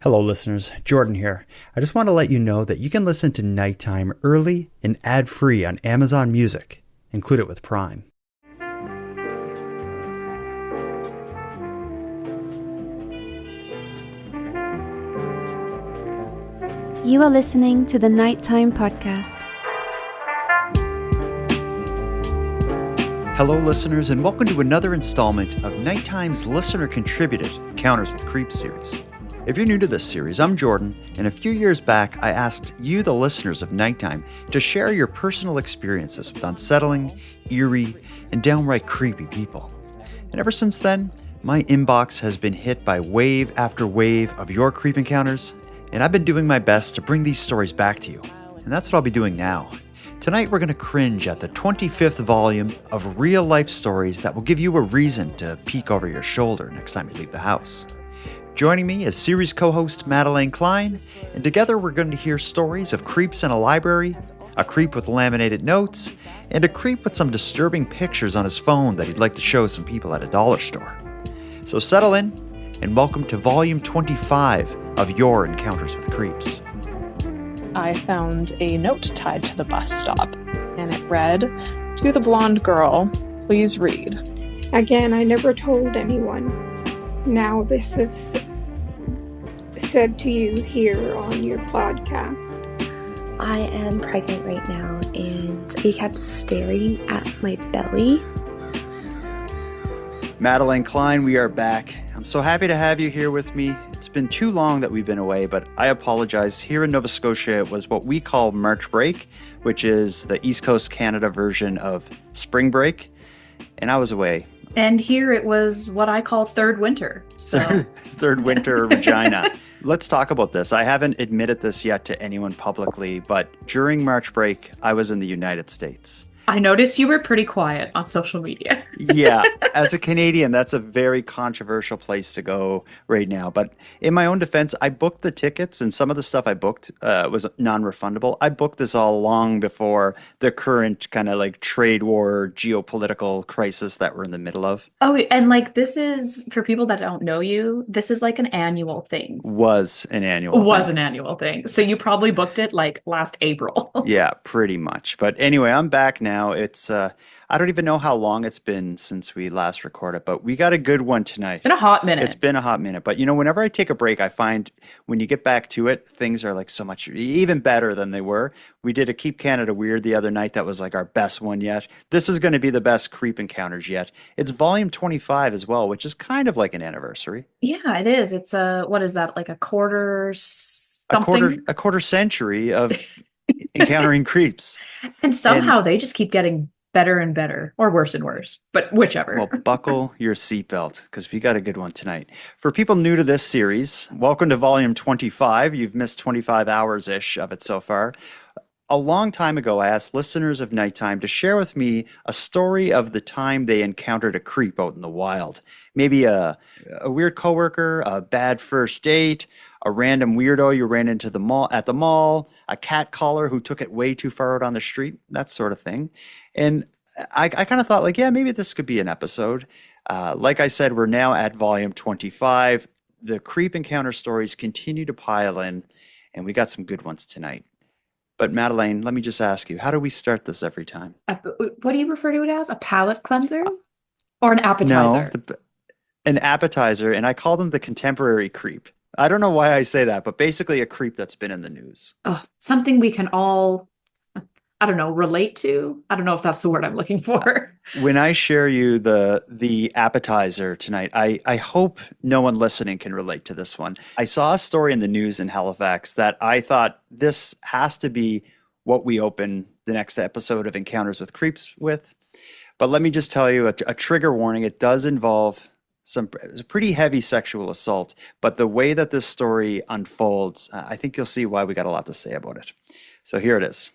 Hello listeners, Jordan here. I just want to let you know that you can listen to Nighttime early and ad-free on Amazon Music. Include it with Prime. You are listening to the Nighttime Podcast. Hello listeners, and welcome to another installment of Nighttime's listener-contributed Encounters with Creeps series. If you're new to this series, I'm Jordan, and a few years back I asked you, the listeners of Nighttime, to share your personal experiences with unsettling, eerie, and downright creepy people. And ever since then, my inbox has been hit by wave after wave of your creep encounters, and I've been doing my best to bring these stories back to you. And that's what I'll be doing now. Tonight we're going to cringe at the 25th volume of real-life stories that will give you a reason to peek over your shoulder next time you leave the house. Joining me is series co-host Madeleine Klein, and together we're going to hear stories of creeps in a library, a creep with laminated notes, and a creep with some disturbing pictures on his phone that he'd like to show some people at a dollar store. So settle in, and welcome to volume 25 of your Encounters with Creeps. I found a note tied to the bus stop, and it read, "To the blonde girl, please read." Again, I never told anyone. Now this is said to you here on your podcast. I am pregnant right now, and he kept staring at my belly. Madeleine Klein, we are back. I'm so happy to have you here with me. It's been too long that we've been away, but I apologize. Here in Nova Scotia, it was what we call March break, which is the East Coast Canada version of spring break, and I was away. And here it was what I call third winter. So Third winter Regina. Let's talk about this. I haven't admitted this yet to anyone publicly, but during March break, I was in the United States. I noticed you were pretty quiet on social media. Yeah, as a Canadian, that's a very controversial place to go right now. But in my own defense, I booked the tickets, and some of the stuff I booked was non-refundable. I booked this all long before the current kind of like trade war, geopolitical crisis that we're in the middle of. Oh, and like this is, for people that don't know you, this is like an annual thing. Was an annual thing. So you probably booked it like last April. Yeah, pretty much. But anyway, I'm back now. It's I don't even know how long it's been since we last recorded, but we got a good one tonight. It's been a hot minute. It's been a hot minute. But you know, whenever I take a break, I find when you get back to it, things are like so much even better than they were. We did a Keep Canada Weird the other night. That was like our best one yet. This is going to be the best creep encounters yet. It's volume 25 as well, which is kind of like an anniversary. Yeah, it is. It's what is that? Like a quarter something? A quarter century of encountering creeps. And somehow they just keep getting better and better, or worse and worse, but whichever. Well, buckle your seatbelt, because we got a good one tonight. For people new to this series, welcome to volume 25. You've missed 25 hours-ish of it so far. A long time ago, I asked listeners of Nighttime to share with me a story of the time they encountered a creep out in the wild. Maybe a weird coworker, a bad first date, a random weirdo you ran into at the mall, a cat caller who took it way too far out on the street, that sort of thing. And I kind of thought, like, yeah, maybe this could be an episode. Like I said, we're now at volume 25. The creep encounter stories continue to pile in, and we got some good ones tonight. But Madeleine, let me just ask you, how do we start this every time? What do you refer to it as? A palate cleanser? Or an appetizer? No, an appetizer, and I call them the contemporary creep. I don't know why I say that, but basically a creep that's been in the news. Oh, something we can all, I don't know, relate to? I don't know if that's the word I'm looking for. When I share you the appetizer tonight, I hope no one listening can relate to this one. I saw a story in the news in Halifax that I thought this has to be what we open the next episode of Encounters with Creeps with. But let me just tell you a trigger warning. It does involve it's a pretty heavy sexual assault, but the way that this story unfolds, I think you'll see why we got a lot to say about it. So here it is.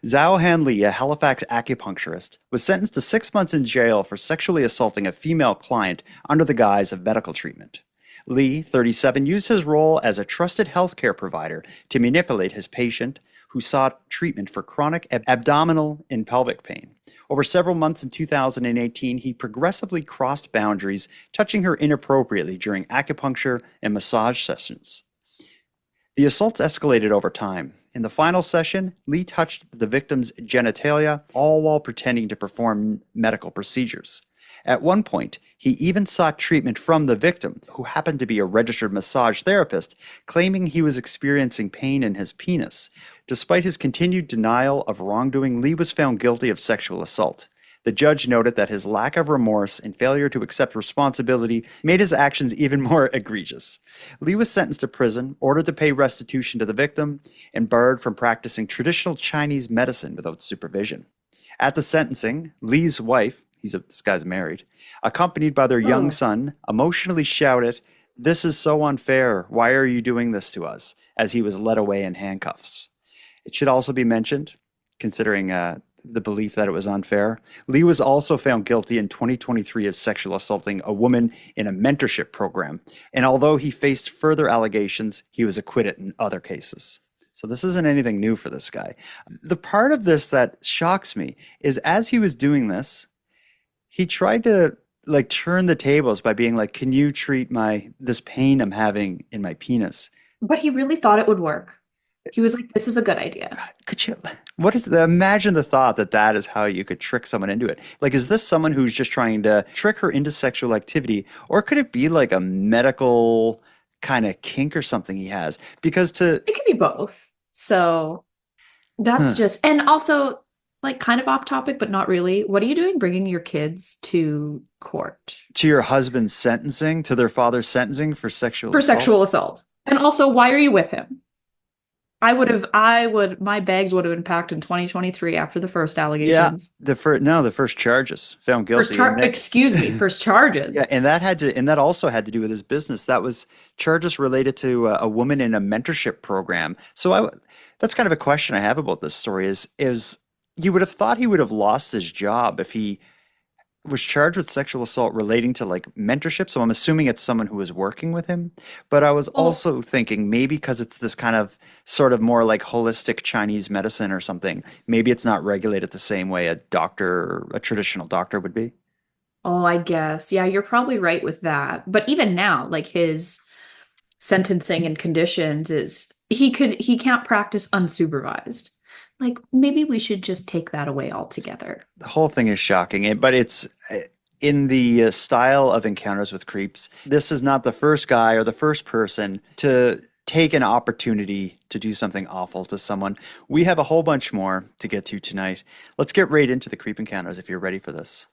Zhao Han Li, a Halifax acupuncturist, was sentenced to 6 months in jail for sexually assaulting a female client under the guise of medical treatment. Li, 37, used his role as a trusted healthcare provider to manipulate his patient, who sought treatment for chronic abdominal and pelvic pain. Over several months in 2018, he progressively crossed boundaries, touching her inappropriately during acupuncture and massage sessions. The assaults escalated over time. In the final session, Lee touched the victim's genitalia, all while pretending to perform medical procedures. At one point, he even sought treatment from the victim, who happened to be a registered massage therapist, claiming he was experiencing pain in his penis. Despite his continued denial of wrongdoing, Lee was found guilty of sexual assault. The judge noted that his lack of remorse and failure to accept responsibility made his actions even more egregious. Lee was sentenced to prison, ordered to pay restitution to the victim, and barred from practicing traditional Chinese medicine without supervision. At the sentencing, Lee's wife, this guy's married, accompanied by their young son, emotionally shouted, "This is so unfair. Why are you doing this to us?" as he was led away in handcuffs. It should also be mentioned, considering the belief that it was unfair, Lee was also found guilty in 2023 of sexual assaulting a woman in a mentorship program. And although he faced further allegations, he was acquitted in other cases. So this isn't anything new for this guy. The part of this that shocks me is as he was doing this, he tried to turn the tables by being like, "Can you treat this pain I'm having in my penis?" But he really thought it would work. He was like, "This is a good idea." Could you, imagine the thought that is how you could trick someone into it. Is this someone who's just trying to trick her into sexual activity? Or could it be like a medical kind of kink or something he has? Because it could be both. So that's just, and also kind of off topic, but not really. What are you doing bringing your kids to court? To your husband's sentencing, to their father's sentencing for sexual assault. And also, why are you with him? My bags would have been packed in 2023 after the first allegations. Yeah, the first charges, found guilty. First charges. Yeah, and that also had to do with his business. That was charges related to a woman in a mentorship program. So that's kind of a question I have about this story is you would have thought he would have lost his job if he was charged with sexual assault relating to mentorship. So I'm assuming it's someone who was working with him. But I was also thinking maybe because it's this kind of sort of more holistic Chinese medicine or something, maybe it's not regulated the same way a traditional doctor would be. Oh, I guess. Yeah, you're probably right with that. But even now, his sentencing and conditions is he can't practice unsupervised. Maybe we should just take that away altogether. The whole thing is shocking, but it's in the style of Encounters with Creeps. This is not the first guy or the first person to take an opportunity to do something awful to someone. We have a whole bunch more to get to tonight. Let's get right into the Creep Encounters if you're ready for this.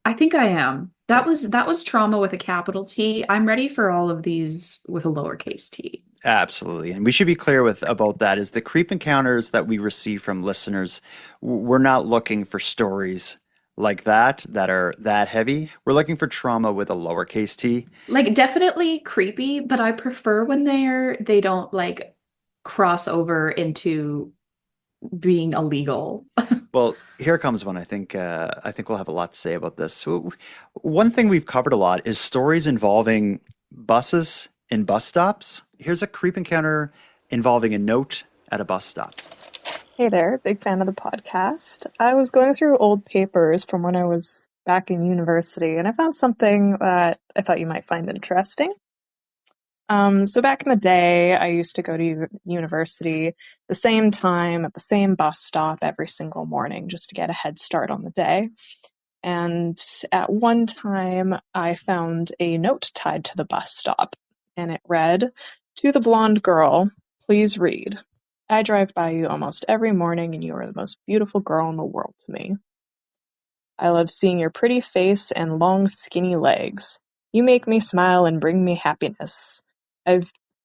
I think I am. That was trauma with a capital T. I'm ready for all of these with a lowercase t. Absolutely. And we should be clear about that is the Creep Encounters that we receive from listeners. We're not looking for stories like that are that heavy. We're looking for trauma with a lowercase t. Definitely creepy, but I prefer when they don't cross over into being illegal. Well, here comes one. I think we'll have a lot to say about this. So, one thing we've covered a lot is stories involving buses and bus stops. Here's a creep encounter involving a note at a bus stop. Hey there, big fan of the podcast. I was going through old papers from when I was back in university, and I found something that I thought you might find interesting. So back in the day, I used to go to university the same time at the same bus stop every single morning just to get a head start on the day. And at one time, I found a note tied to the bus stop, and it read, "To the blonde girl, please read. I drive by you almost every morning, and you are the most beautiful girl in the world to me. I love seeing your pretty face and long, skinny legs. You make me smile and bring me happiness.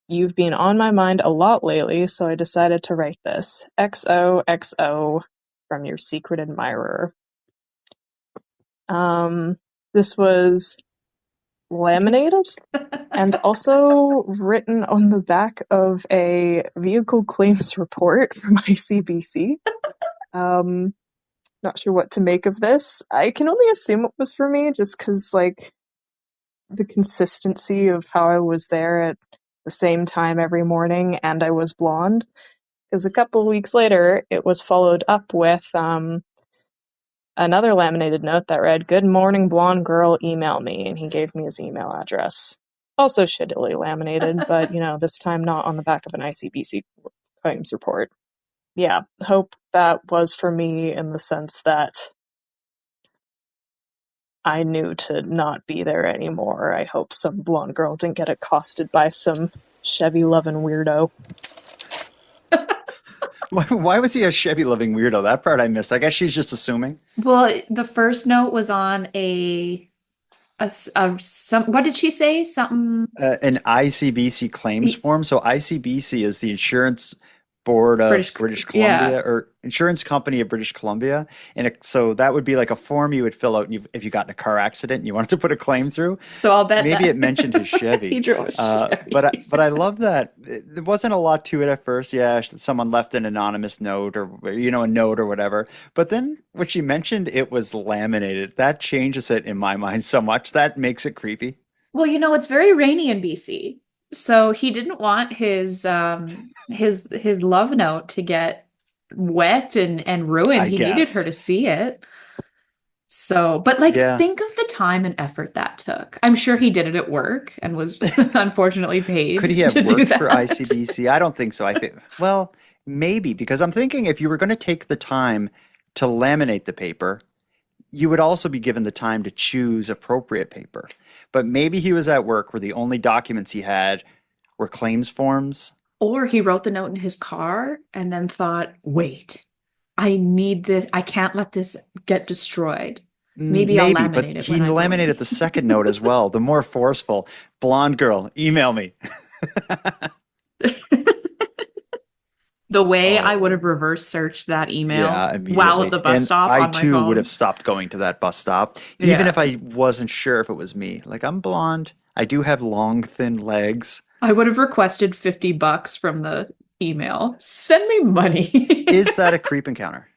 You've been on my mind a lot lately, so I decided to write this. XOXO from your secret admirer." This was laminated and also written on the back of a vehicle claims report from ICBC. Not sure what to make of this. I can only assume it was for me just because, the consistency of how I was there at the same time every morning and I was blonde. Because a couple of weeks later, it was followed up with another laminated note that read, "Good morning, blonde girl, email me." And he gave me his email address. Also shittily laminated, but, this time not on the back of an ICBC claims report. Yeah, hope that was for me in the sense that I knew to not be there anymore. I hope some blonde girl didn't get accosted by some Chevy-loving weirdo. Why was he a Chevy-loving weirdo? That part I missed. I guess she's just assuming. Well, the first note was on what did she say? Something An ICBC claims form. So ICBC is the Insurance Board of British Columbia, yeah. or Insurance Company of British Columbia. And so that would be like a form you would fill out if you got in a car accident and you wanted to put a claim through. So I'll bet maybe that it mentioned his Chevy. he drove a Chevy. But I love that there wasn't a lot to it at first. Yeah, someone left an anonymous note or a note or whatever. But then when she mentioned it was laminated, that changes it in my mind so much. That makes it creepy. Well, it's very rainy in BC. So he didn't want his love note to get wet and ruined. I He needed guess. her to see it. So, but Yeah. think of the time and effort that took. I'm sure he did it at work and was unfortunately paid Could he have to do worked that. for ICBC? I don't think so. I think, well, maybe, because I'm thinking if you were going to take the time to laminate the paper, you would also be given the time to choose appropriate paper. But maybe he was at work where the only documents he had were claims forms. Or he wrote the note in his car and then thought, wait, I need this. I can't let this get destroyed. Maybe I'll Maybe, but laminate it he when I'm laminated going. the second note as well, the more forceful. Blonde girl, email me. The way I would Oh. have reverse searched that email Yeah, while immediately. at the bus And stop I on my too phone. would have stopped going to that bus stop, even Yeah. if I wasn't sure if it was me. Like, I'm blonde. I do have long, thin legs. I would have requested $50 from the email. Send me money. Is that a creep encounter?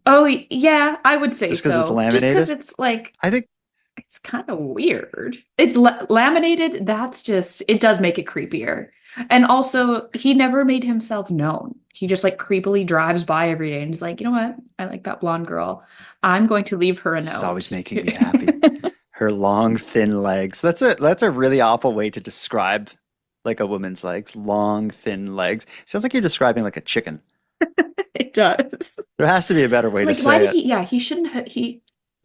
Oh, yeah, I would say Just because it's so. Just because laminated? it's like, I think, it's kind of weird. It's laminated. It does make it creepier. And also, he never made himself known. He just like creepily drives by every day and he's like, you know what? I like that blonde girl. I'm going to leave her a note. she's always making me happy. Her long, thin legs. That's a really awful way to describe like a woman's legs. Long, thin legs. Sounds like you're describing like a chicken. It does. There has to be a better way to Like, why say did it. he? Yeah, he shouldn't have.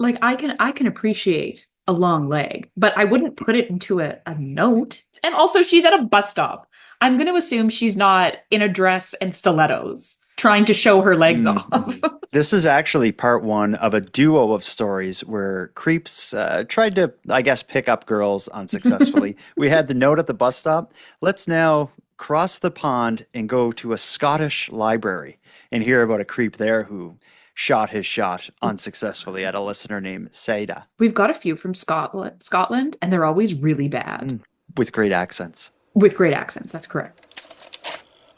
Like, I can appreciate a long leg, but I wouldn't put it into a note. And also, she's at a bus stop. I'm going to assume she's not in a dress and stilettos trying to show her legs off. This is actually part one of a duo of stories where creeps tried to, I guess, pick up girls unsuccessfully. We had the note at the bus stop. Let's now cross the pond and go to a Scottish library and hear about a creep there who shot his shot unsuccessfully at a listener named Datta. We've got a few from Scotland, and they're always really bad. With great accents. With great accents, that's correct.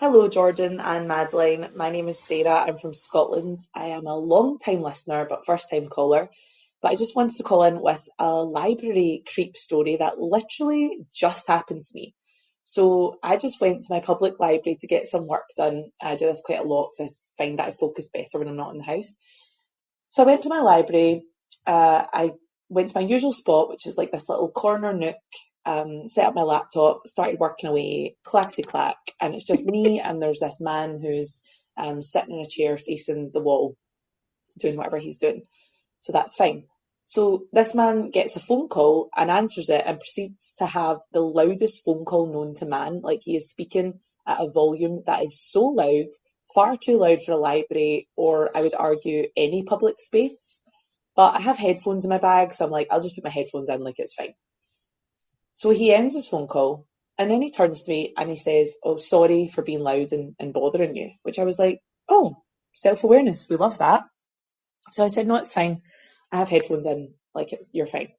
Hello, Jordan and Madeline. My name is Sarah. I'm from Scotland. I am a long-time listener, but first-time caller. But I just wanted to call in with a library creep story that literally just happened to me. So I just went to my public library to get some work done. I do this quite a lot because I find that I focus better when I'm not in the house. So I went to my library. I went to my usual spot, which is like this little corner nook. Set up my laptop, started working away, clackety-clack, and it's just me and there's this man who's sitting in a chair facing the wall doing whatever he's doing. So that's fine. So this man gets a phone call and answers it and proceeds to have the loudest phone call known to man. Like, he is speaking at a volume that is so loud, far too loud for a library, or I would argue any public space. But I have headphones in my bag, so I'm like, I'll just put my headphones in, like, it's fine. So he ends his phone call and then he turns to me and he says, "Oh, sorry for being loud and bothering you," which I was like, oh, self-awareness. We love that. So I said, "No, it's fine. I have headphones in. Like, you're fine."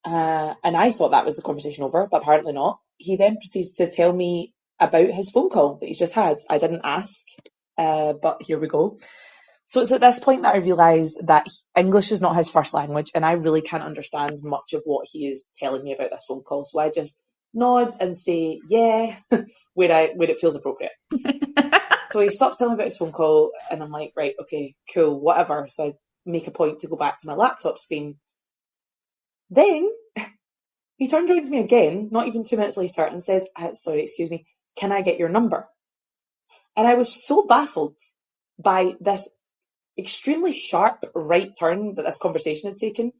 And I thought that was the conversation over, but apparently not. He then proceeds to tell me about his phone call that he's just had. I didn't ask, but here we go. So it's at this point that I realise that English is not his first language and I really can't understand much of what he is telling me about this phone call. So I just nod and say, yeah, where it feels appropriate. So he stops telling me about his phone call and I'm like, right, okay, cool, whatever. So I make a point to go back to my laptop screen. Then He turned around to me again, not even 2 minutes later, and says, sorry, excuse me, can I get your number? And I was so baffled by this extremely sharp right turn that this conversation had taken.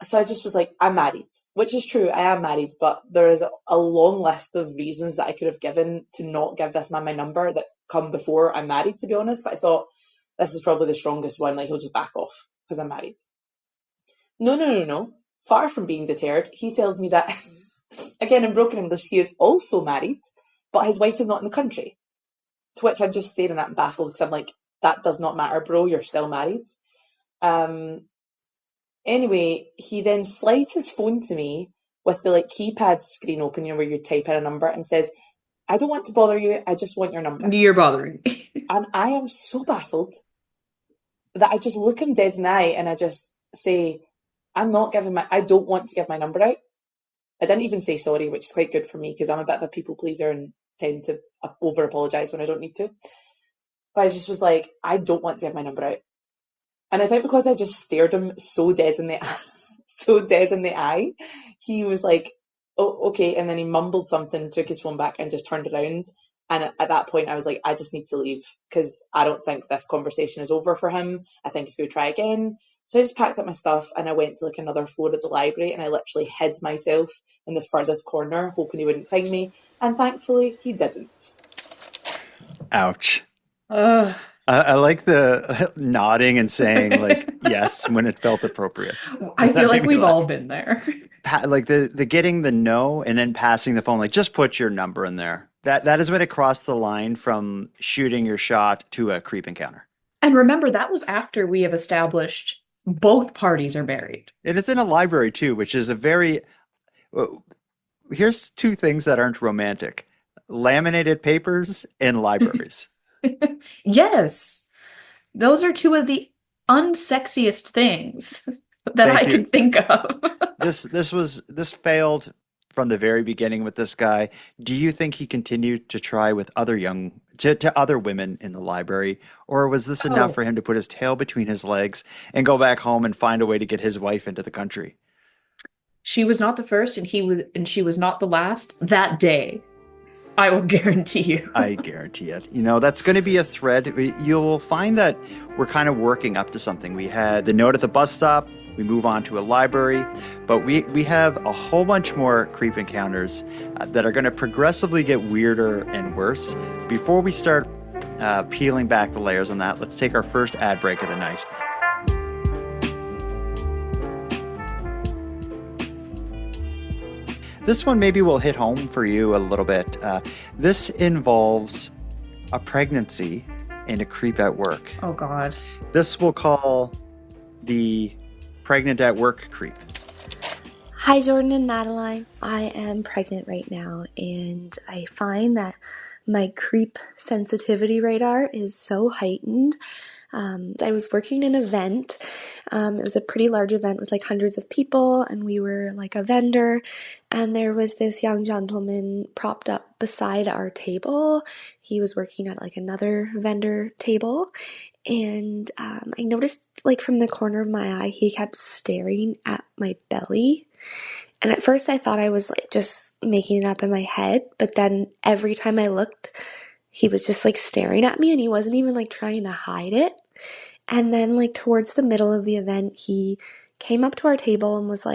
So I just was like, I'm married, which is true. I am married, but there is a long list of reasons that I could have given to not give this man my number that come before I'm married, to be honest. But I thought this is probably the strongest one. Like, he'll just back off because I'm married. No. Far from being deterred, he tells me that, again, in broken English, he is also married, but his wife is not in the country. To which I'm just staring at and baffled because I'm like, that does not matter, bro. You're still married. Anyway, he then slides his phone to me with the keypad screen open, where you type in a number, and says, I don't want to bother you. I just want your number. You're bothering me. And I am so baffled that I just look him dead in the eye and I just say, I don't want to give my number out. I didn't even say sorry, which is quite good for me because I'm a bit of a people pleaser and tend to over apologize when I don't need to. But I just was like, I don't want to give my number out. And I think because I just stared him so dead in the eye, he was like, oh, okay. And then he mumbled something, took his phone back and just turned around. And at that point, I was like, I just need to leave because I don't think this conversation is over for him. I think he's going to try again. So I just packed up my stuff and I went to another floor of the library and I literally hid myself in the furthest corner, hoping he wouldn't find me. And thankfully, he didn't. Ouch. I like the nodding and saying yes when it felt appropriate. I feel like we've all been there. Like the getting the no and then passing the phone, just put your number in there. That is when it crossed the line from shooting your shot to a creep encounter. And remember, that was after we have established both parties are married. And it's in a library too, which is here's two things that aren't romantic: laminated papers and libraries. Yes. Those are two of the unsexiest things that I can think of. This failed from the very beginning with this guy. Do you think he continued to try with other to other women in the library, or was this enough for him to put his tail between his legs and go back home and find a way to get his wife into the country? She was not the first, and she was not the last that day. I will guarantee you. I guarantee it. That's going to be a thread. You'll find that we're kind of working up to something. We had the note at the bus stop. We move on to a library. But we have a whole bunch more creep encounters that are going to progressively get weirder and worse. Before we start peeling back the layers on that, let's take our first ad break of the night. This one maybe will hit home for you a little bit. This involves a pregnancy and a creep at work. Oh, God. This we'll call the pregnant at work creep. Hi, Jordan and Madeline. I am pregnant right now, and I find that my creep sensitivity radar is so heightened. I was working an event. It was a pretty large event with hundreds of people, and we were a vendor, and there was this young gentleman propped up beside our table. He was working at another vendor table, and I noticed from the corner of my eye, he kept staring at my belly. And at first I thought I was just making it up in my head, but then every time I looked, he was just staring at me, and he wasn't even trying to hide it. And then towards the middle of the event, he came up to our table and was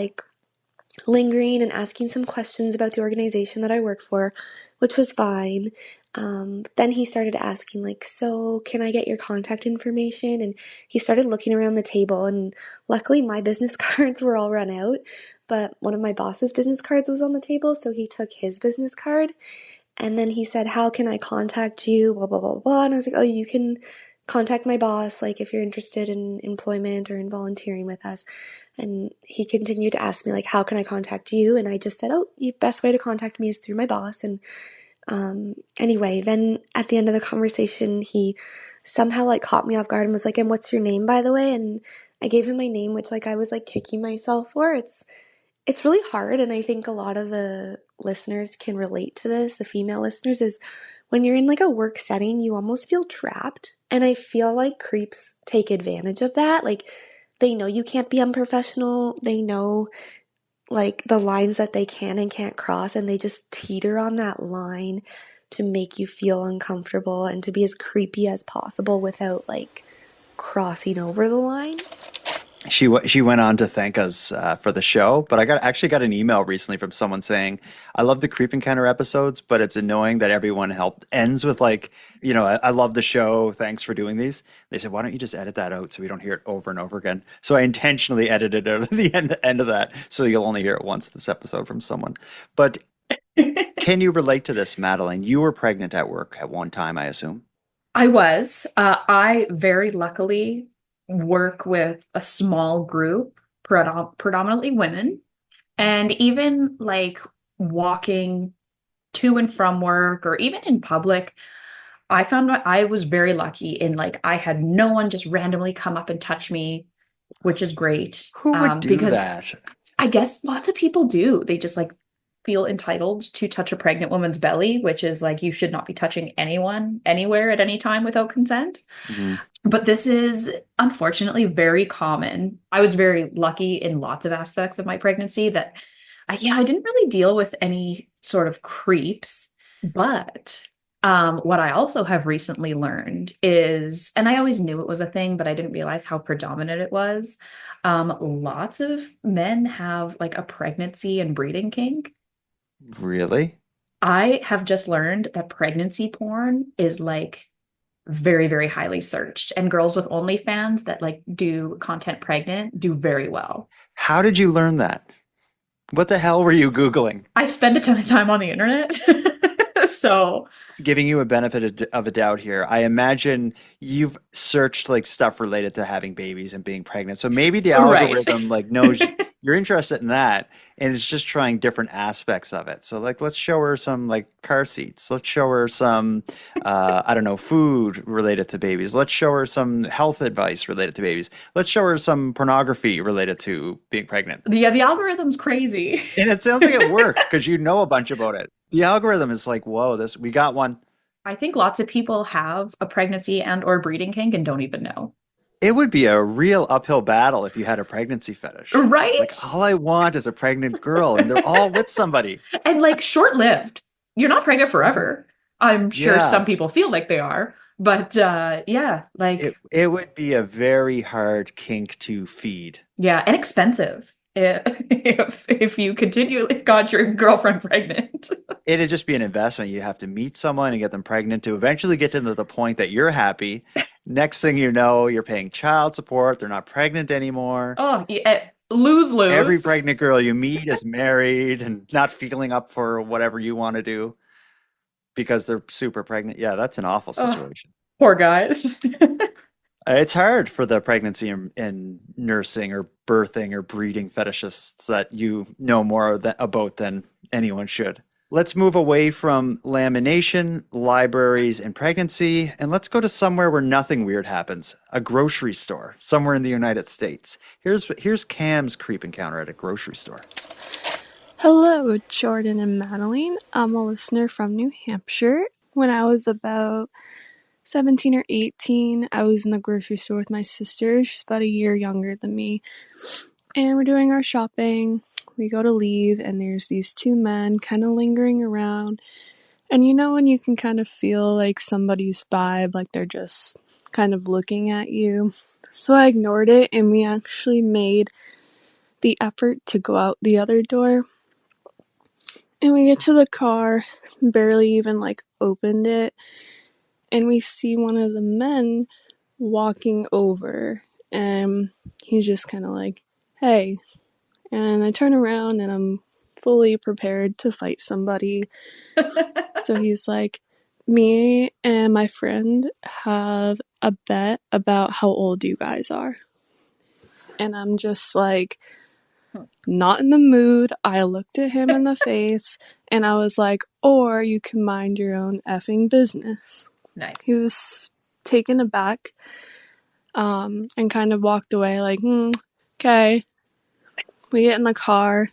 lingering and asking some questions about the organization that I work for, which was fine. Then he started asking so can I get your contact information? And he started looking around the table, and luckily my business cards were all run out, but one of my boss's business cards was on the table, so he took his business card. And then he said, how can I contact you? Blah, blah, blah, blah. And I was like, oh, you can contact my boss, if you're interested in employment or in volunteering with us. And he continued to ask me, how can I contact you? And I just said, oh, the best way to contact me is through my boss. And anyway, then at the end of the conversation, he somehow caught me off guard and was like, and what's your name, by the way? And I gave him my name, which I was kicking myself for. It's really hard, and I think a lot of the listeners can relate to this, the female listeners, is when you're in a work setting, you almost feel trapped. And I feel like creeps take advantage of that. They know you can't be unprofessional. They know like the lines that they can and can't cross, and they just teeter on that line to make you feel uncomfortable and to be as creepy as possible without like crossing over the line. She went on to thank us for the show, but I actually got an email recently from someone saying, "I love the Creep Encounter episodes, but it's annoying that everyone ends with like, I love the show. Thanks for doing these." They said, "Why don't you just edit that out so we don't hear it over and over again?" So I intentionally edited out the end of that, so you'll only hear it once this episode from someone. But can you relate to this, Madeline? You were pregnant at work at one time, I assume. I was. I very luckily work with a small group, predominantly women, and even like walking to and from work or even in public, I found I was very lucky in like I had no one just randomly come up and touch me, which is great. Who would do Because that? I guess lots of people do. They just like feel entitled to touch a pregnant woman's belly, which is like you should not be touching anyone anywhere at any time without consent. Mm-hmm. But this is unfortunately very common. I was very lucky in lots of aspects of my pregnancy that I didn't really deal with any sort of creeps. But what I also have recently learned is, and I always knew it was a thing, but I didn't realize how predominant it was. Lots of men have like a pregnancy and breeding kink. Really? I have just learned that pregnancy porn is like very, very highly searched, and girls with OnlyFans that like do content pregnant do very well. How did you learn that? What the hell were you Googling? I spend a ton of time on the internet. So giving you a benefit of a doubt here, I imagine you've searched like stuff related to having babies and being pregnant. So maybe the algorithm like knows you're interested in that, and it's just trying different aspects of it. So like, let's show her some like car seats. Let's show her some, I don't know, food related to babies. Let's show her some health advice related to babies. Let's show her some pornography related to being pregnant. Yeah, the algorithm's crazy. And it sounds like it worked because you know a bunch about it. The algorithm is like, whoa, we got one. I think lots of people have a pregnancy and or breeding kink and don't even know. It would be a real uphill battle if you had a pregnancy fetish. Right? It's like, all I want is a pregnant girl, and they're all with somebody. And like short-lived. You're not pregnant forever. I'm sure some people feel like they are. But like it would be a very hard kink to feed. Yeah, and expensive. If you continually got your girlfriend pregnant. It'd just be an investment. You have to meet someone and get them pregnant to eventually get to the point that you're happy. Next thing you know, you're paying child support. They're not pregnant anymore. Oh, yeah. Lose. Every pregnant girl you meet is married and not feeling up for whatever you want to do because they're super pregnant. Yeah, that's an awful situation. Poor guys. It's hard for the pregnancy and nursing or birthing or breeding fetishists that you know more about than anyone should. Let's move away from lamination, libraries, and pregnancy, and let's go to somewhere where nothing weird happens, a grocery store, somewhere in the United States. Here's Cam's creep encounter at a grocery store. Hello, Jordan and Madeline. I'm a listener from New Hampshire. When I was about 17 or 18, I was in the grocery store with my sister. She's about a year younger than me. And we're doing our shopping. We go to leave, and there's these two men kind of lingering around. And you know when you can kind of feel like somebody's vibe, like they're just kind of looking at you. So I ignored it, and we actually made the effort to go out the other door. And we get to the car, barely even like opened it. And we see one of the men walking over, and he's just kind of like, hey. And I turn around, and I'm fully prepared to fight somebody. So he's like, me and my friend have a bet about how old you guys are. And I'm just like, not in the mood. I looked at him in the face, and I was like, or you can mind your own effing business. Nice. He was taken aback, and kind of walked away like, okay. We get in the car.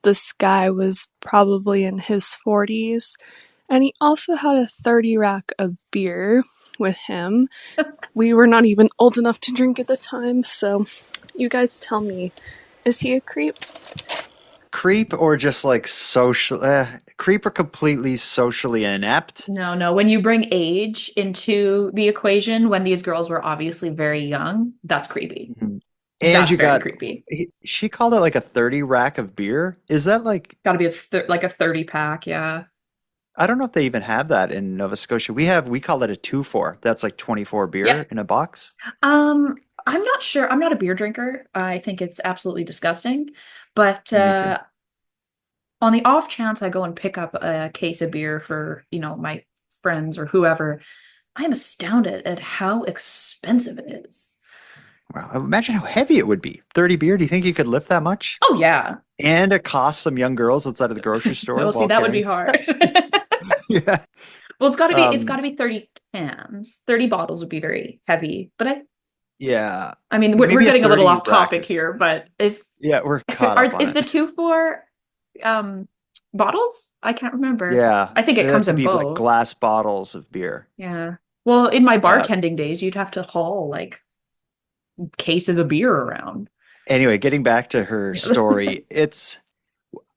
This guy was probably in his 40s, and he also had a 30 rack of beer with him. We were not even old enough to drink at the time, so you guys tell me, Is he a creep? Creep or just like social, creep or completely socially inept. No. When you bring age into the equation, when these girls were obviously very young, that's creepy. Mhm. And That's you very got, creepy. she called it like a 30 rack of beer. Is that like, Got to be like a 30 pack, yeah. I don't know if they even have that in Nova Scotia. We call it a 2-4. That's like 24 Yep. beer in a box. I'm not sure. I'm not a beer drinker. I think it's absolutely disgusting. But Me too. on the off chance I go and pick up a case of beer for, my friends or whoever, I am astounded at how expensive it is. Wow. Imagine how heavy it would be. 30 beer. Do you think you could lift that much? Oh yeah. And it costs some young girls outside of the grocery store No, see, while that would be carrying. hard. Yeah. Well, it's Um, gotta be 30 cans. 30 bottles would be very heavy. But yeah. I mean, we're Maybe a getting a little 30 off rack topic is, here, but yeah, we're caught up on is it. the 2-4 um bottles? I can't remember. Yeah. I think it It had comes to in be like both. glass bottles of beer. Yeah. Well, in my Uh, bartending days, you'd have to haul like cases of beer around. anyway, getting back to her Yeah. story, it's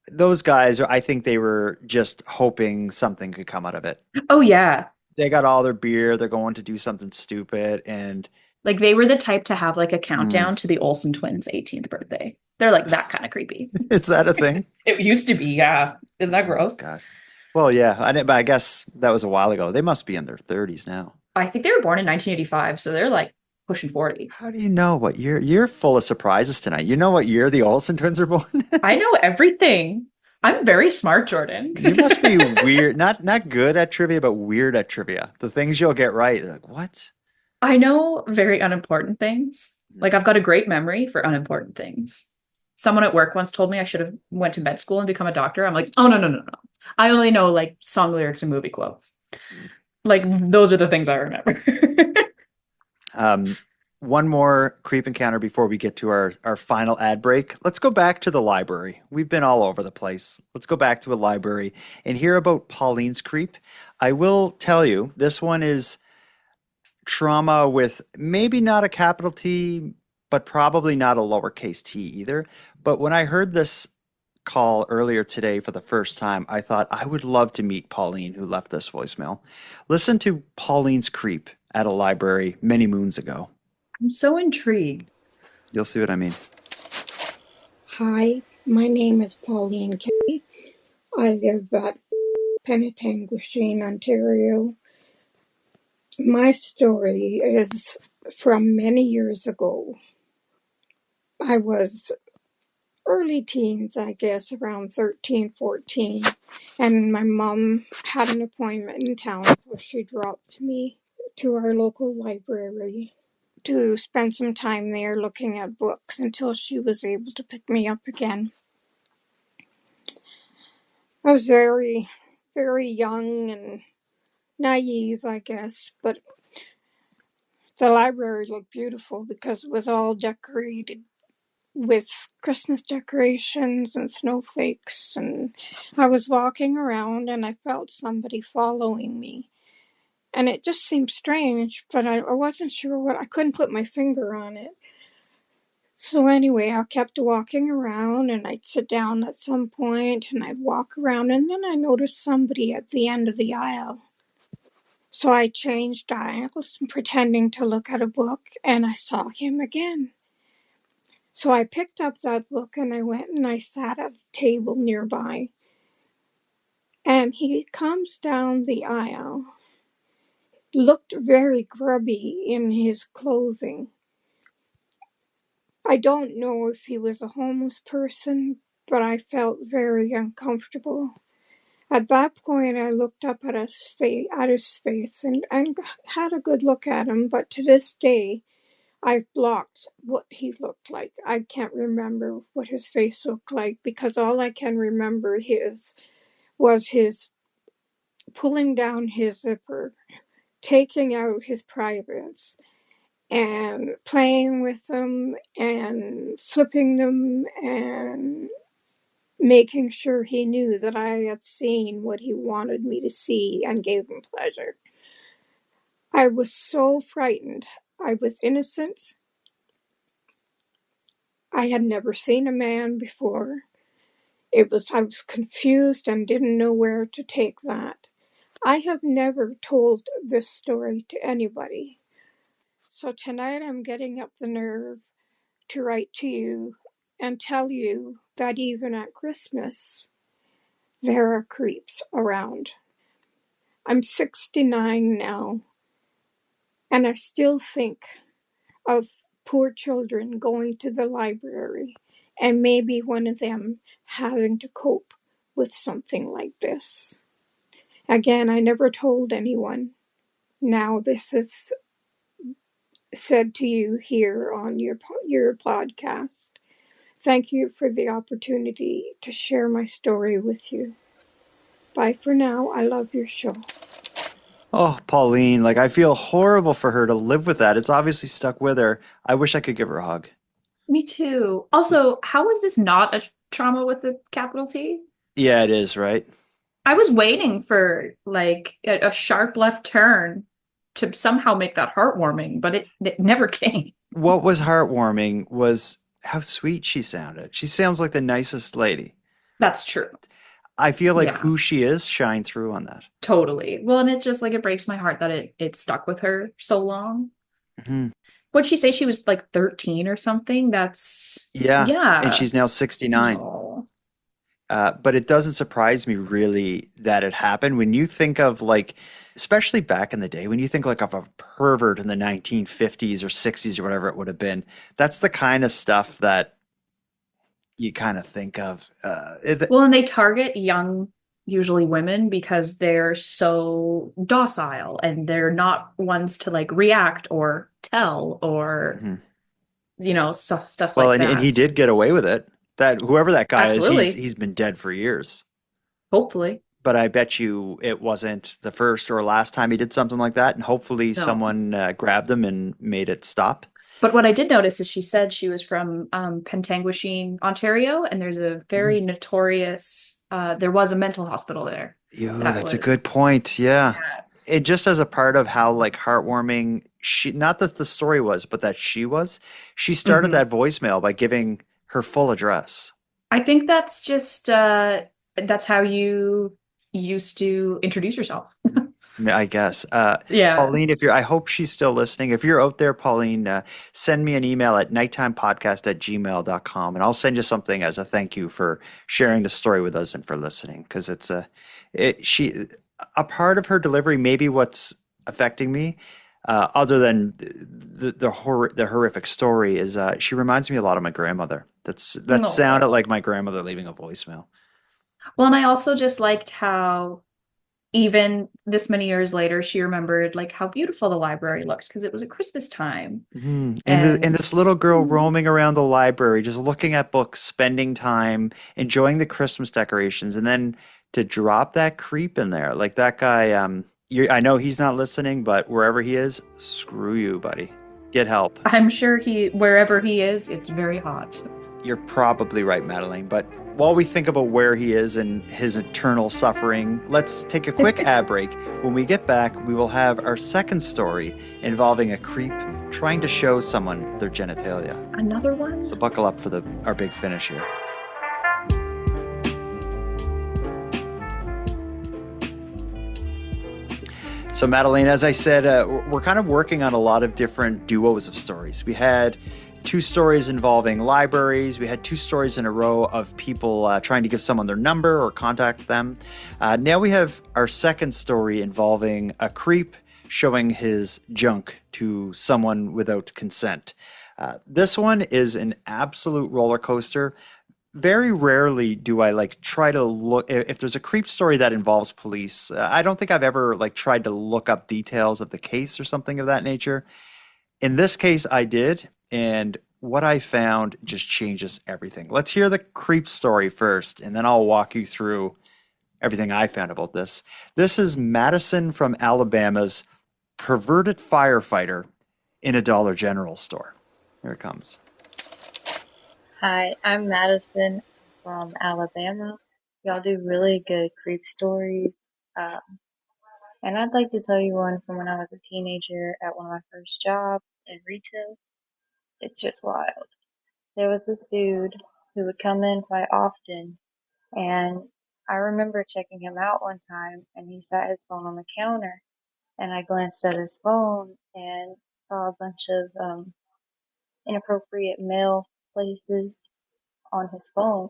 those guys, I think they were just hoping something could come out of it. Oh yeah. They got all their beer, they're going to do something stupid, and Like they were the type to have like a mm, countdown to the Olsen twins' 18th birthday. They're like that kind of creepy. is that a thing? It used to be, yeah. Isn't that Oh gross? gosh. Well, yeah, but I guess that was a while ago. They must be in their 30s now. I think they were born in 1985, so they're like pushing 40. How do you know what year? You're full of surprises tonight. You know what year the Olsen twins are born? I know everything. I'm very smart, Jordan. You must be weird, not good at trivia, but weird at trivia. The things you'll get right, like what? I know very unimportant things. Like I've got a great memory for unimportant things. Someone at work once told me I should have went to med school and become a doctor. I'm like, oh no. I only know like song lyrics and movie quotes. Like those are the things I remember. Um, one more creep encounter before we get to our final ad break. Let's go back to the library. We've been all over the place. Let's go back to a library and hear about Pauline's creep. I will tell you, this one is trauma with maybe not a capital T, but probably not a lowercase t either. But when I heard this call earlier today for the first time, I thought I would love to meet Pauline, who left this voicemail. Listen to Pauline's creep at a library many moons ago. I'm so intrigued. You'll see what I mean. Hi, my name is Pauline Kay. I live at Penetanguishene, Ontario. My story is from many years ago. I was early teens, I guess, around 13, 14. And my mom had an appointment in town, so she dropped me to our local library to spend some time there looking at books until she was able to pick me up again. I was very, very young and naive, I guess, but the library looked beautiful because it was all decorated with Christmas decorations and snowflakes, and I was walking around and I felt somebody following me. And it just seemed strange, but I wasn't sure what, I couldn't put my finger on it. So anyway, I kept walking around and I'd sit down at some point and I'd walk around, and then I noticed somebody at the end of the aisle. So I changed aisles, pretending to look at a book, and I saw him again. So I picked up that book and I went and I sat at a table nearby. And he comes down the aisle, looked very grubby in his clothing. I don't know if he was a homeless person, but I felt very uncomfortable. At that point, I looked up at his face and had a good look at him, but to this day, I've blocked what he looked like. I can't remember what his face looked like because all I can remember was his pulling down his zipper, taking out his privates, and playing with them and flipping them and making sure he knew that I had seen what he wanted me to see and gave him pleasure. I was so frightened. I was innocent. I had never seen a man before. I was confused and didn't know where to take that. I have never told this story to anybody. So tonight I'm getting up the nerve to write to you and tell you that even at Christmas, there are creeps around. I'm 69 now, and I still think of poor children going to the library and maybe one of them having to cope with something like this. Again, I never told anyone. Now this is said to you here on your podcast. Thank you for the opportunity to share my story with you. Bye for now. I love your show. Oh, Pauline, like I feel horrible for her to live with that. It's obviously stuck with her. I wish I could give her a hug. Me too. Also, how is this not a trauma with a capital T? Yeah, it is, right? I was waiting for like a sharp left turn to somehow make that heartwarming, but it never came. What was heartwarming was how sweet she sounded. She sounds like the nicest lady. That's true. I feel like Yeah, who she is shined through on that. totally. Well, and it's just like it breaks my heart that it stuck with her so long. Hmm. Would she say she was like 13 or something? That's Yeah, and yeah. she's now 69. Oh. But it doesn't surprise me really that it happened. When you think of like, especially back in the day, when you think like of a pervert in the 1950s or 60s or whatever it would have been, that's the kind of stuff that you kind of think of. Well, and they target young, usually women, because they're so docile and they're not ones to like react or tell or, Mhm. stuff Well, like and he that. did get away with it. That whoever that guy is, Absolutely. he's been dead for years. Hopefully. But I bet you it wasn't the first or last time he did something like that, and hopefully No. someone grabbed him and made it stop. But what I did notice is she said she was from Pentanguishene, Ontario, and there's a Mhm. very notorious, there was a mental hospital there Yo, that that's a was, good point. Yeah. yeah. It just as a part of how like heartwarming she not that the story was, but that she started Hmm. that voicemail by giving her full address. I think that's just, that's how you used to introduce yourself. I guess. Yeah. Pauline, if you're, I hope she's still listening. If you're out there, Pauline, send me an email at nighttimepodcast@gmail.com and I'll send you something as a thank you for sharing the story with us and for listening. Because a part of her delivery, maybe what's affecting me, other than the horrific story, is she reminds me a lot of my grandmother. That sounded No. like my grandmother leaving a voicemail. Well, and I also just liked how even this many years later, she remembered like how beautiful the library looked because it was at Christmas time. Mhm. And And this little girl roaming around the library, just looking at books, spending time, enjoying the Christmas decorations, and then to drop that creep in there, like that guy. I know he's not listening, but wherever he is, screw you, buddy. Get help. I'm sure wherever he is, it's very hot. You're probably right, Madeline. But while we think about where he is and his eternal suffering, let's take a quick ad break. When we get back, we will have our second story involving a creep trying to show someone their genitalia. Another one? So buckle up for our big finish here. So, Madeline, as I said, we're kind of working on a lot of different duos of stories. We had two stories involving libraries. We had two stories in a row of people trying to give someone their number or contact them. Now we have our second story involving a creep showing his junk to someone without consent. This one is an absolute roller coaster. Very rarely do I like try to look if there's a creep story that involves police. I don't think I've ever like tried to look up details of the case or something of that nature. In this case, I did, and what I found just changes everything. Let's hear the creep story first, and then I'll walk you through everything I found about this. This is Madison from Alabama's perverted firefighter in a Dollar General store. Here it comes. Hi, I'm Madison from Alabama. Y'all do really good creep stories. And I'd like to tell you one from when I was a teenager at one of my first jobs in retail. It's just wild. there was this dude who would come in quite often, and I remember checking him out one time, and he sat his phone on the counter, and I glanced at his phone and saw a bunch of inappropriate mail places on his phone.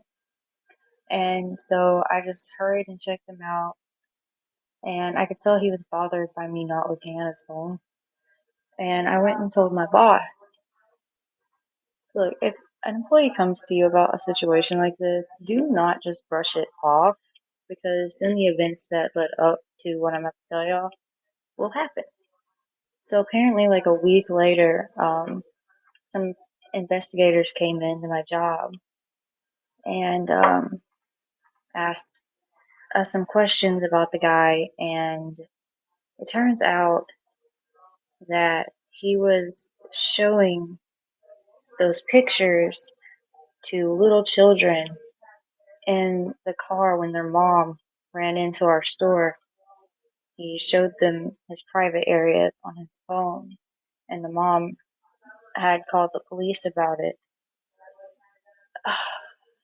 And so I just hurried and checked him out, and I could tell he was bothered by me not looking at his phone. And I went and told my boss, look, if an employee comes to you about a situation like this, do not just brush it off, because then the events that led up to what I'm about to tell y'all will happen. So apparently, like a week later, some investigators came into my job and asked us some questions about the guy, and it turns out that he was showing those pictures to little children in the car when their mom ran into our store. He showed them his private areas on his phone, and the mom had called the police about it.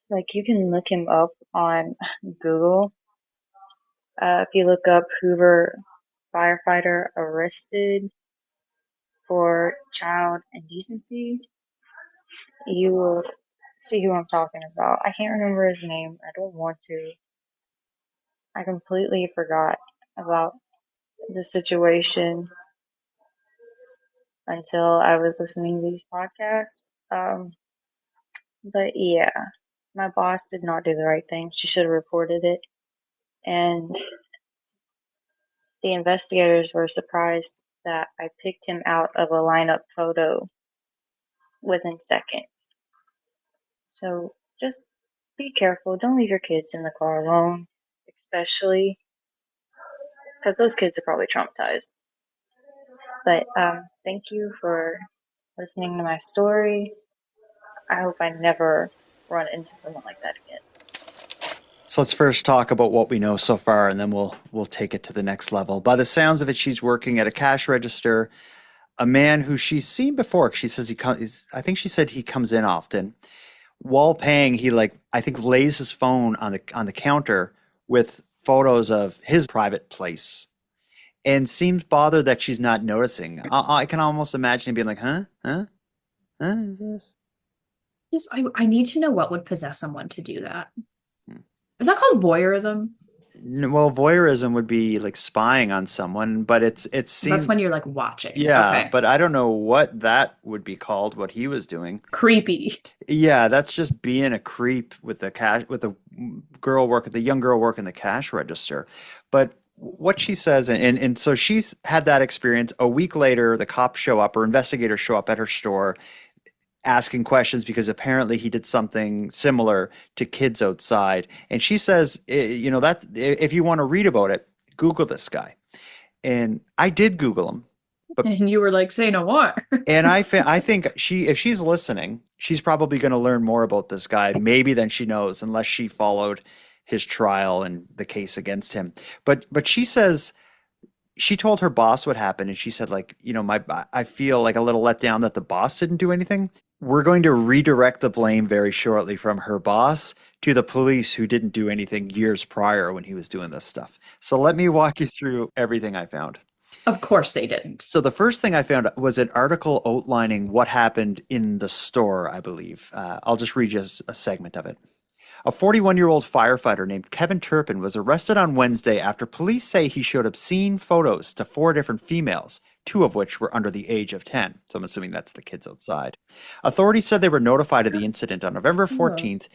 Like, you can look him up on Google. If you look up Hoover firefighter arrested for child indecency, you will see who I'm talking about. I can't remember his name. I don't want to. I completely forgot about the situation until I was listening to these podcasts. But yeah, my boss did not do the right thing. She should have reported it. And the investigators were surprised that I picked him out of a lineup photo within seconds. So just be careful. Don't leave your kids in the car alone, especially because those kids are probably traumatized. But thank you for listening to my story. I hope I never run into someone like that again. So let's first talk about what we know so far, and then we'll take it to the next level. By the sounds of it, she's working at a cash register. A man who she's seen before. She says I think she said he comes in often. While paying, he I think lays his phone on the counter with photos of his private place, and seems bothered that she's not noticing. I can almost imagine him being like, huh? Just, I need to know what would possess someone to do that. Is that called voyeurism? Well, voyeurism would be like spying on someone, but it seems That's when you're like watching. Yeah, Okay. but I don't know what that would be called, what he was doing. Creepy. Yeah, that's just being a creep with the young girl working the cash register. But what she says, and so she's had that experience. A week later, the cops show up, or investigators show up at her store, asking questions because apparently he did something similar to kids outside. And she says, that if you want to read about it, Google this guy. And I did Google him. But, and you were like, say no more. And I think if she's listening, she's probably going to learn more about this guy maybe than she knows, unless she followed his trial and the case against him. But she says she told her boss what happened, and she said, I feel like a little let down that the boss didn't do anything. We're going to redirect the blame very shortly from her boss to the police, who didn't do anything years prior when he was doing this stuff. So let me walk you through everything I found. Of course they didn't. So the first thing I found was an article outlining what happened in the store, I believe. I'll just read you a segment of it. A 41-year-old firefighter named Kevin Turpin was arrested on Wednesday after police say he showed obscene photos to 4 different females, 2 of which were under the age of 10. So I'm assuming that's the kids outside. Authorities said they were notified of the incident on November 14th.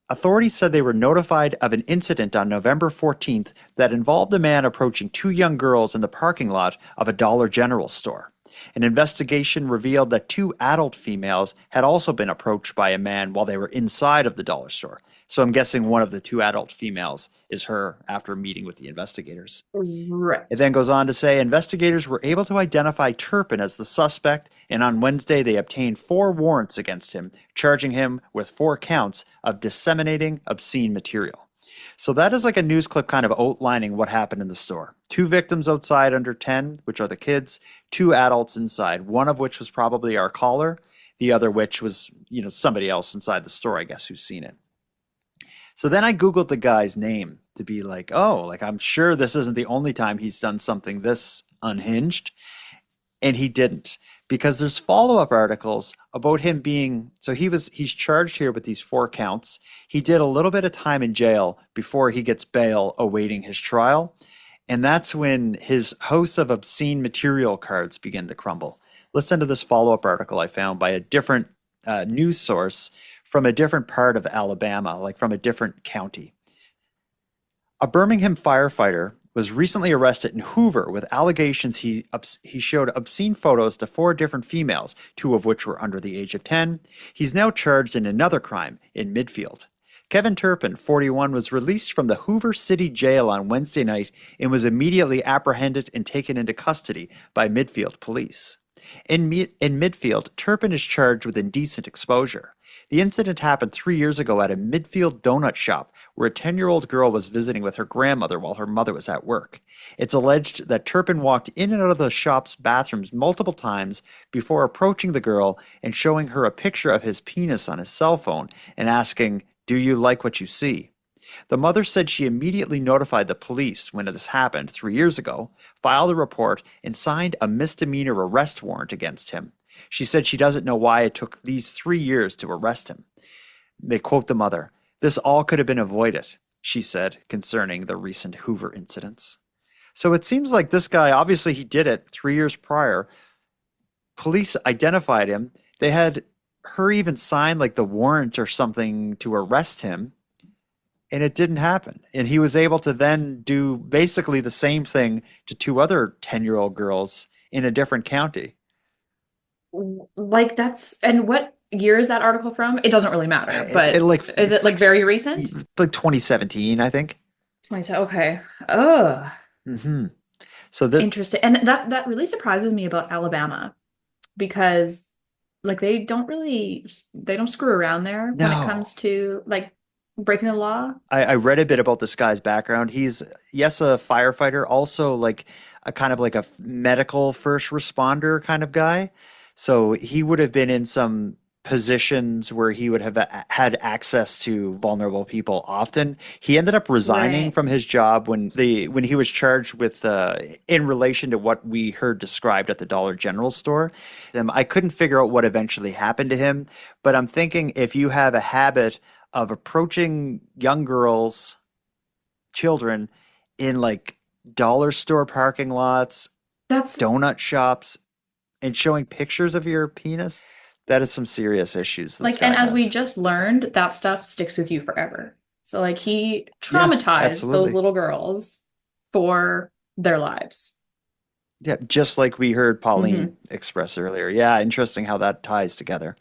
Authorities said they were notified of an incident on November 14th that involved a man approaching 2 young girls in the parking lot of a Dollar General store. An investigation revealed that 2 adult females had also been approached by a man while they were inside of the dollar store. So I'm guessing one of the 2 adult females is her after meeting with the investigators. Right. It then goes on to say investigators were able to identify Turpin as the suspect, and on Wednesday they obtained 4 warrants against him, charging him with 4 counts of disseminating obscene material. So that is like a news clip kind of outlining what happened in the store. 2 victims outside under 10, which are the kids, 2 adults inside, one of which was probably our caller, the other witch was, somebody else inside the store, I guess, who's seen it. So then I Googled the guy's name to be like, oh, like I'm sure this isn't the only time he's done something this unhinged. And he didn't, because there's follow-up articles about him being, so he's charged here with these 4 counts. He did a little bit of time in jail before he gets bail awaiting his trial. And that's when his house of obscene material cards begin to crumble. Listen to this follow-up article I found by a different news source from a different part of Alabama, like from a different county. A Birmingham firefighter was recently arrested in Hoover with allegations he showed obscene photos to 4 different females, 2 of which were under the age of 10. He's now charged in another crime in Midfield. Kevin Turpin, 41, was released from the Hoover City Jail on Wednesday night and was immediately apprehended and taken into custody by Midfield police. In Midfield, Turpin is charged with indecent exposure. The incident happened 3 years ago at a Midfield donut shop where a 10-year-old girl was visiting with her grandmother while her mother was at work. It's alleged that Turpin walked in and out of the shop's bathrooms multiple times before approaching the girl and showing her a picture of his penis on his cell phone and asking, "Do you like what you see?" The mother said she immediately notified the police when this happened 3 years ago, filed a report, and signed a misdemeanor arrest warrant against him. She said she doesn't know why it took these 3 years to arrest him. They quote the mother, "This all could have been avoided," she said, concerning the recent Hoover incidents. So it seems like this guy, obviously he did it 3 years prior. Police identified him. They had her even sign like the warrant or something to arrest him. And it didn't happen. And he was able to then do basically the same thing to 2 other 10-year-old girls in a different county. Like and what year is that article from? It doesn't really matter, but is it like very recent? Like 2017, I think. 2017. Okay. Oh. Mm-hmm. So this interesting. And that really surprises me about Alabama, because like they don't screw around there when it comes to like breaking the law. I read a bit about this guy's background. He's, yes, a firefighter, also like a kind of like a medical first responder kind of guy. So he would have been in some positions where he would have had access to vulnerable people often. He ended up resigning from his job when he was charged with in relation to what we heard described at the Dollar General store. I couldn't figure out what eventually happened to him, but I'm thinking if you have a habit of approaching young girls, children, in like dollar store parking lots, donut shops, and showing pictures of your penis, that is some serious issues. And as we just learned, that stuff sticks with you forever. So like he traumatized those little girls for their lives. Yeah, just like we heard Pauline express earlier. Yeah, interesting how that ties together.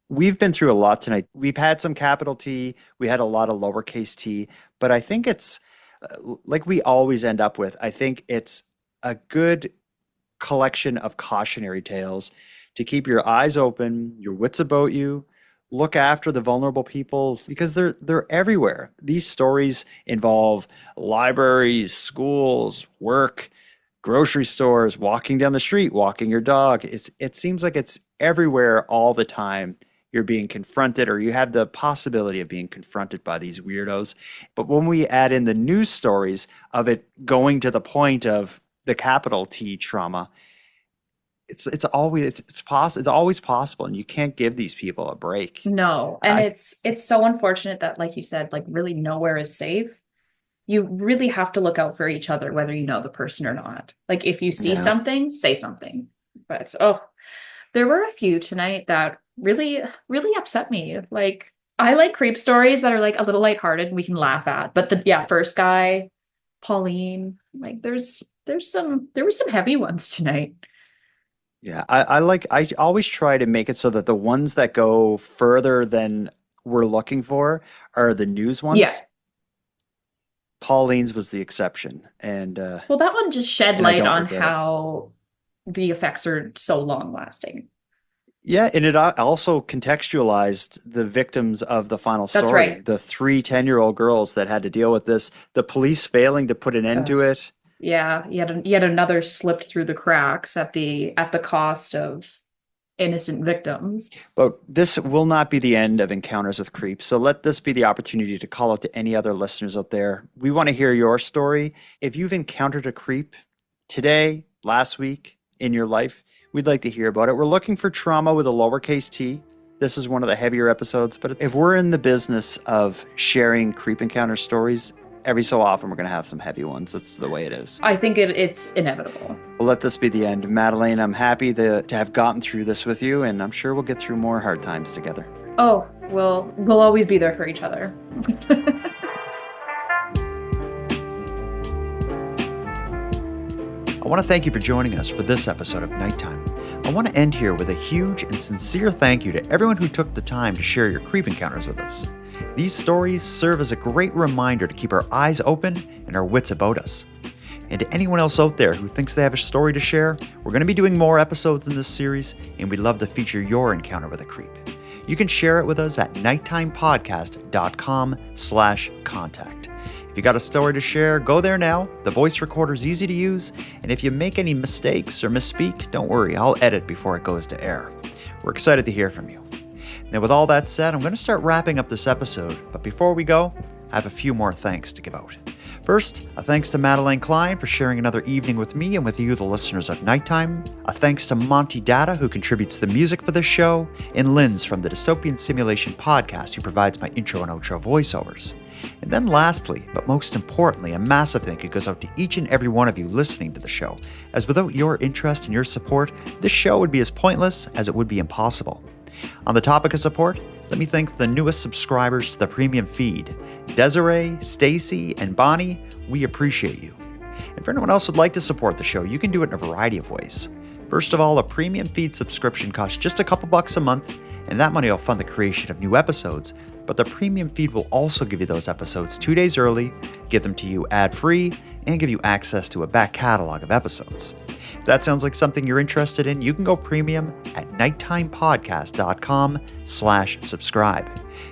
We've been through a lot tonight. We've had some capital T. We had a lot of lowercase t. But I think it's, like we always end up with, I think it's a good collection of cautionary tales to keep your eyes open, your wits about you, look after the vulnerable people, because they're everywhere. These stories involve libraries, schools, work, grocery stores, walking down the street, walking your dog. It seems like it's everywhere all the time. You're being confronted, or you have the possibility of being confronted by these weirdos. But when we add in the news stories of it going to the point of the capital T trauma, it's always possible, and you can't give these people a break. No, and it's so unfortunate that, like you said, like really nowhere is safe. You really have to look out for each other, whether you know the person or not. Like if you see something, say something. But there were a few tonight that really, really upset me. Like I like creep stories that are like a little lighthearted and we can laugh at. But first guy, Pauline, like there were some heavy ones tonight. Yeah, I always try to make it so that the ones that go further than we're looking for are the news ones. Yeah. Pauline's was the exception. And well, that one just shed light on how the effects are so long lasting. Yeah, and it also contextualized the victims of the final story. That's right. The 3 10-year-old girls that had to deal with this, the police failing to put an end to it. Yeah, yet another slipped through the cracks at the cost of innocent victims. But this will not be the end of Encounters with Creeps, so let this be the opportunity to call out to any other listeners out there. We want to hear your story. If you've encountered a creep today, last week, in your life, we'd like to hear about it. We're looking for trauma with a lowercase t. This is one of the heavier episodes, but if we're in the business of sharing creep encounter stories, every so often we're going to have some heavy ones. That's the way it is. I think it's inevitable. Well, let this be the end. Madeleine, I'm happy to have gotten through this with you, and I'm sure we'll get through more hard times together. Oh, we'll always be there for each other. I want to thank you for joining us for this episode of Nighttime. I want to end here with a huge and sincere thank you to everyone who took the time to share your creep encounters with us. These stories serve as a great reminder to keep our eyes open and our wits about us. And to anyone else out there who thinks they have a story to share, we're going to be doing more episodes in this series, and we'd love to feature your encounter with a creep. You can share it with us at nighttimepodcast.com/contact. If you got a story to share, go there now. The voice recorder's easy to use, and if you make any mistakes or misspeak, don't worry, I'll edit before it goes to air. We're excited to hear from you. Now, with all that said, I'm going to start wrapping up this episode, but before we go, I have a few more thanks to give out. First, a thanks to Madeleine Klein for sharing another evening with me and with you, the listeners of Nighttime. A thanks to Monty Datta, who contributes the music for this show, and Linz from the Dystopian Simulation podcast, who provides my intro and outro voiceovers. And then lastly, but most importantly, a massive thank you goes out to each and every one of you listening to the show, as without your interest and your support, this show would be as pointless as it would be impossible. On the topic of support, let me thank the newest subscribers to the premium feed. Desiree, Stacy, and Bonnie, we appreciate you. And for anyone else who'd like to support the show, you can do it in a variety of ways. First of all, a premium feed subscription costs just a couple bucks a month, and that money will fund the creation of new episodes, but the premium feed will also give you those episodes 2 days early, give them to you ad-free, and give you access to a back catalog of episodes. If that sounds like something you're interested in, you can go premium at nighttimepodcast.com/subscribe.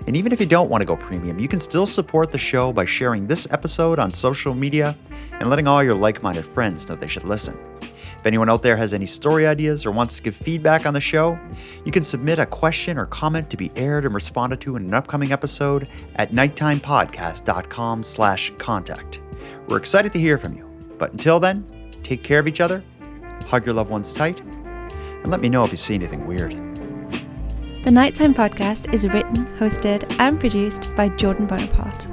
And even if you don't want to go premium, you can still support the show by sharing this episode on social media and letting all your like-minded friends know they should listen. If anyone out there has any story ideas or wants to give feedback on the show, you can submit a question or comment to be aired and responded to in an upcoming episode at nighttimepodcast.com/contact. We're excited to hear from you. But until then, take care of each other, hug your loved ones tight, and let me know if you see anything weird. The Nighttime Podcast is written, hosted, and produced by Jordan Bonaparte.